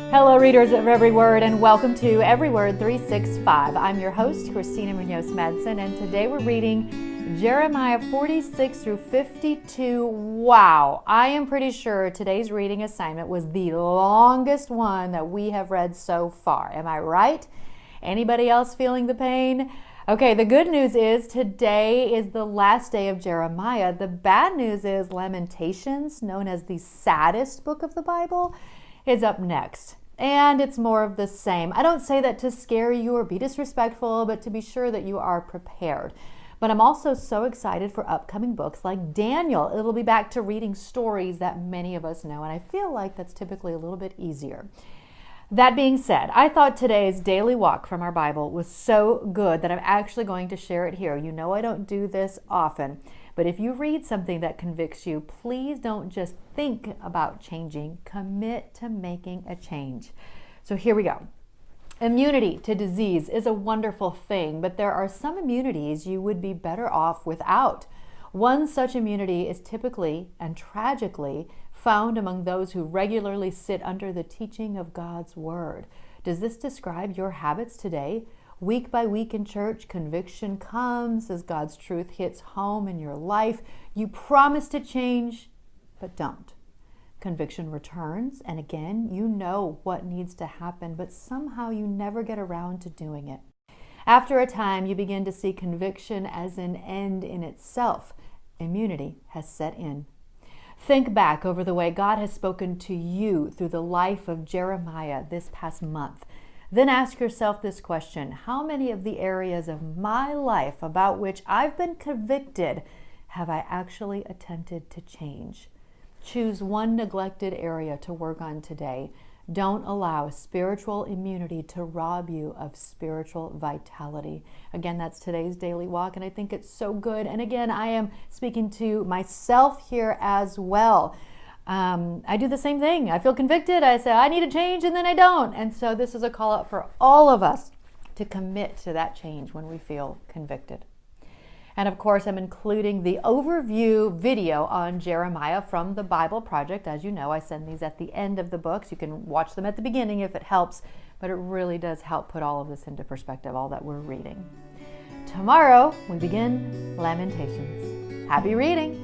Hello, readers of Every Word, and welcome to Every Word 365. I'm your host, Christina Madsen, and today we're reading Jeremiah 46 through 52. Wow, I am pretty sure today's reading assignment was the longest one that we have read so far. Am I right? Anybody else feeling the pain? Okay, the good news is today is the last day of Jeremiah. The bad news is Lamentations, known as the saddest book of the Bible, is up next. And it's more of the same. I don't say that to scare you or be disrespectful, but to be sure that you are prepared. But I'm also so excited for upcoming books like Daniel. It'll be back to reading stories that many of us know, and I feel like that's typically a little bit easier. That being said, I thought today's daily walk from our Bible was so good that I'm actually going to share it here. You know I don't do this often, but if you read something that convicts you, please don't just think about changing. Commit to making a change. So here we go. Immunity to disease is a wonderful thing, but there are some immunities you would be better off without. One such immunity is typically and tragically found among those who regularly sit under the teaching of God's Word. Does this describe your habits today? Week by week in church, conviction comes as God's truth hits home in your life. You promise to change, but don't. Conviction returns, and again, you know what needs to happen, but somehow you never get around to doing it. After a time, you begin to see conviction as an end in itself. Immunity has set in. Think back over the way God has spoken to you through the life of Jeremiah this past month. Then ask yourself this question: how many of the areas of my life about which I've been convicted have I actually attempted to change? Choose one neglected area to work on today. Don't allow spiritual immunity to rob you of spiritual vitality. Again, that's today's daily walk, and I think it's so good. And again, I am speaking to myself here as well. I do the same thing. I feel convicted. I say, I need a change, and then I don't. And so this is a call out for all of us to commit to that change when we feel convicted. And of course, I'm including the overview video on Jeremiah from the Bible Project. As you know, I send these at the end of the books. You can watch them at the beginning if it helps, but it really does help put all of this into perspective, all that we're reading. Tomorrow, we begin Lamentations. Happy reading!